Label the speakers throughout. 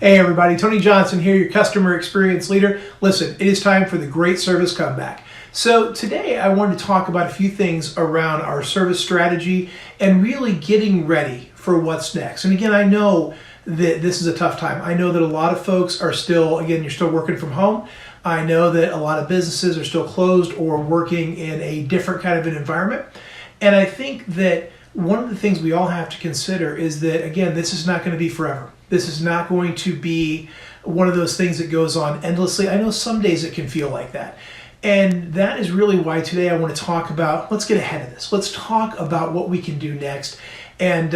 Speaker 1: Hey everybody, Tony Johnson here, your customer experience leader. Listen, it is time for the great service comeback. So today I wanted to talk about a few things around our service strategy and really getting ready for what's next. And again, I know that this is a tough time. I know that a lot of folks are still, again, you're still working from home. I know that a lot of businesses are still closed or working in a different kind of an environment. And I think that one of the things we all have to consider is that, again, this is not going to be forever. This is not going to be one of those things that goes on endlessly. I know some days it can feel like that. And that is really why today I want to talk about, let's get ahead of this. Let's talk about what we can do next. And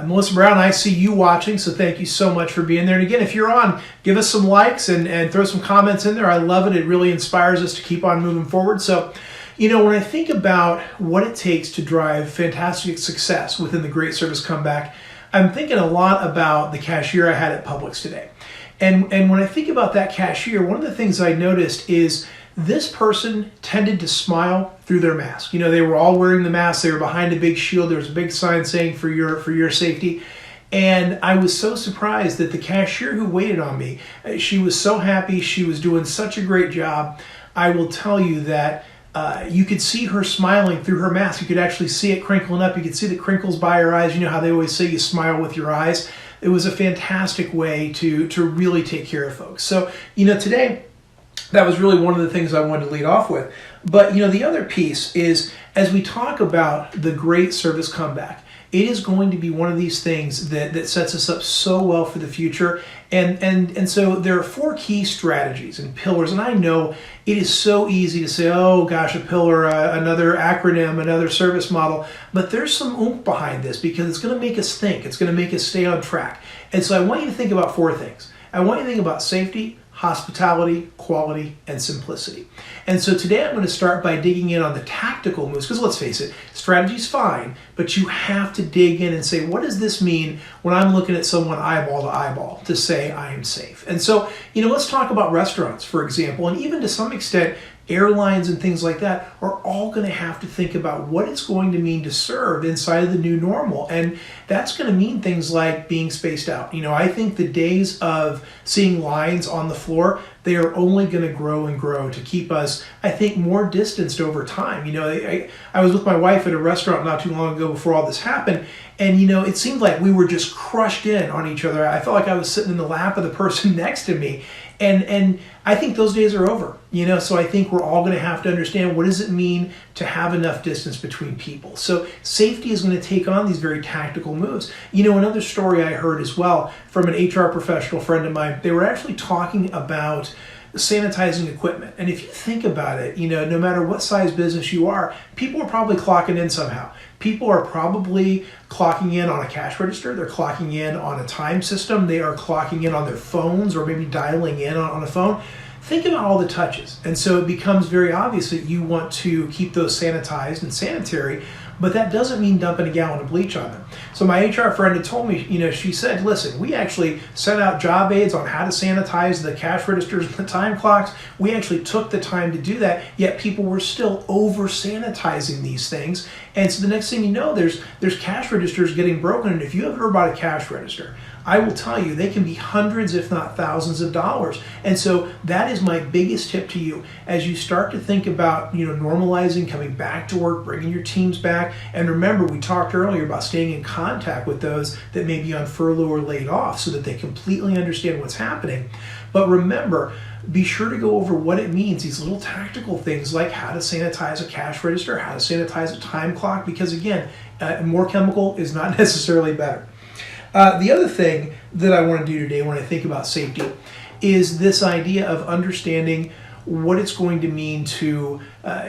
Speaker 1: Melissa Brown, I see you watching, so thank you so much for being there. And again, if you're on, give us some likes and throw some comments in there. I love it. It really inspires us to keep on moving forward. So, you know, when I think about what it takes to drive fantastic success within the Great Service Comeback, I'm thinking a lot about the cashier I had at Publix today. And when I think about that cashier, one of the things I noticed is this person tended to smile through their mask. You know, they were all wearing the mask. They were behind a big shield. There was a big sign saying for your safety. And I was so surprised that the cashier who waited on me, she was so happy. She was doing such a great job. I will tell you that you could see her smiling through her mask. You could actually see it crinkling up. You could see the crinkles by her eyes. You know how they always say you smile with your eyes. It was a fantastic way to really take care of folks. So, you know, today, that was really one of the things I wanted to lead off with. But, you know, the other piece is, as we talk about the Great Service Comeback, it is going to be one of these things that sets us up so well for the future. And so there are 4 key strategies and pillars. And I know it is so easy to say, oh gosh, a pillar, another acronym, another service model. But there's some oomph behind this because it's going to make us think. It's going to make us stay on track. And so I want you to think about 4 things. I want you to think about safety, hospitality, quality, and simplicity. And so today I'm going to start by digging in on the tactical moves, because let's face it, strategy's fine, but you have to dig in and say, what does this mean when I'm looking at someone eyeball to eyeball to say I am safe? And so, you know, let's talk about restaurants, for example, and even to some extent, airlines and things like that are all going to have to think about what it's going to mean to serve inside of the new normal. And that's going to mean things like being spaced out. You know, I think the days of seeing lines on the floor, they are only going to grow and grow to keep us, I think, more distanced over time. You know, I was with my wife at a restaurant not too long ago before all this happened. And, you know, it seemed like we were just crushed in on each other. I felt like I was sitting in the lap of the person next to me. And I think those days are over, you know, so I think we're all going to have to understand, what does it mean to have enough distance between people? So safety is going to take on these very tactical moves. You know, another story I heard as well from an HR professional friend of mine, they were actually talking about sanitizing equipment. And if you think about it, you know, no matter what size business you are, people are probably clocking in somehow. People are probably clocking in on a cash register. They're clocking in on a time system. They are clocking in on their phones or maybe dialing in on a phone. Think about all the touches. And so it becomes very obvious that you want to keep those sanitized and sanitary, but that doesn't mean dumping a gallon of bleach on them. So my HR friend had told me, you know, she said, listen, we actually sent out job aids on how to sanitize the cash registers and the time clocks. We actually took the time to do that, yet people were still over sanitizing these things. And so the next thing you know, there's cash registers getting broken. And if you ever bought a cash register, I will tell you, they can be hundreds, if not thousands of dollars. And so that is my biggest tip to you as you start to think about, you know, normalizing, coming back to work, bringing your teams back. And remember, we talked earlier about staying in contact with those that may be on furlough or laid off so that they completely understand what's happening. But remember, be sure to go over what it means, these little tactical things like how to sanitize a cash register, how to sanitize a time clock, because again, more chemical is not necessarily better. The other thing that I want to do today when I think about safety is this idea of understanding what it's going to mean to,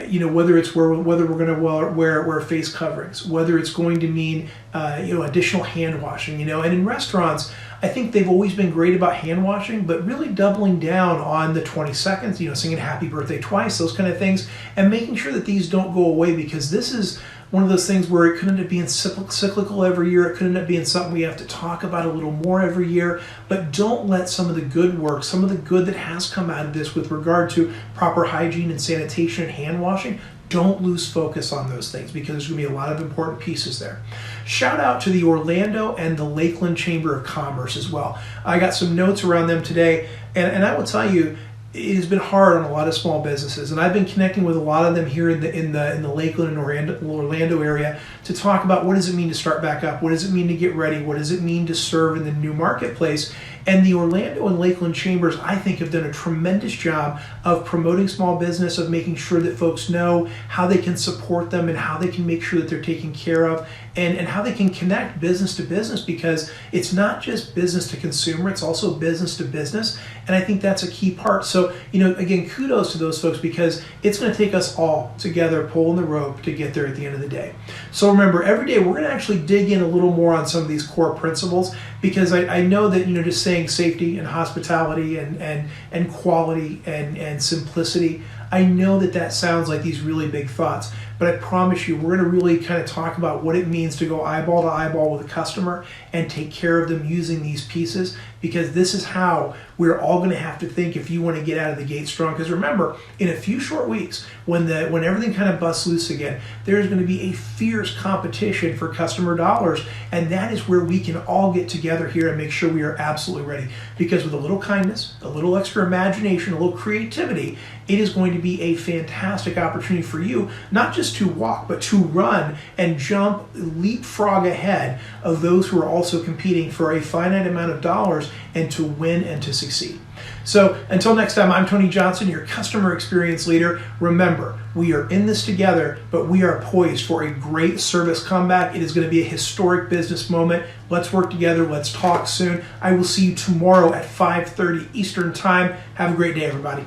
Speaker 1: you know, whether we're going to wear face coverings, whether it's going to mean, you know, additional hand washing, you know. And in restaurants, I think they've always been great about hand washing, but really doubling down on the 20 seconds, you know, singing happy birthday twice, those kind of things, and making sure that these don't go away, because this is one of those things where it could end up being cyclical every year. It could end up being something we have to talk about a little more every year. But don't let some of the good work, some of the good that has come out of this with regard to proper hygiene and sanitation and hand washing, don't lose focus on those things, because there's going to be a lot of important pieces there. shout out to the Orlando and the Lakeland Chamber of Commerce as well. I got some notes around them today, and I will tell you, it has been hard on a lot of small businesses, and I've been connecting with a lot of them here in the Lakeland and Orlando area to talk about what does it mean to start back up, what does it mean to get ready, what does it mean to serve in the new marketplace. And the Orlando and Lakeland Chambers, I think, have done a tremendous job of promoting small business, of making sure that folks know how they can support them and how they can make sure that they're taken care of, and how they can connect business to business, because it's not just business to consumer, it's also business to business. And I think that's a key part. So, again, kudos to those folks, because it's going to take us all together pulling the rope to get there at the end of the day. So remember, every day we're going to actually dig in a little more on some of these core principles, because I know that, just saying safety and hospitality and quality and simplicity, I know that sounds like these really big thoughts, but I promise you, we're going to really kind of talk about what it means to go eyeball to eyeball with a customer and take care of them using these pieces, because this is how we're all going to have to think if you want to get out of the gate strong. Because remember, in a few short weeks, when everything kind of busts loose again, there's going to be a fierce competition for customer dollars, and that is where we can all get together here and make sure we are absolutely ready. Because with a little kindness, a little extra imagination, a little creativity, it is going to be a fantastic opportunity for you, not just to walk, but to run and jump, leapfrog ahead of those who are also competing for a finite amount of dollars, and to win and to succeed. So until next time, I'm Tony Johnson, your customer experience leader. Remember, we are in this together, but we are poised for a great service comeback. It is going to be a historic business moment. Let's work together. Let's talk soon. I will see you tomorrow at 5:30 Eastern Time. Have a great day, everybody.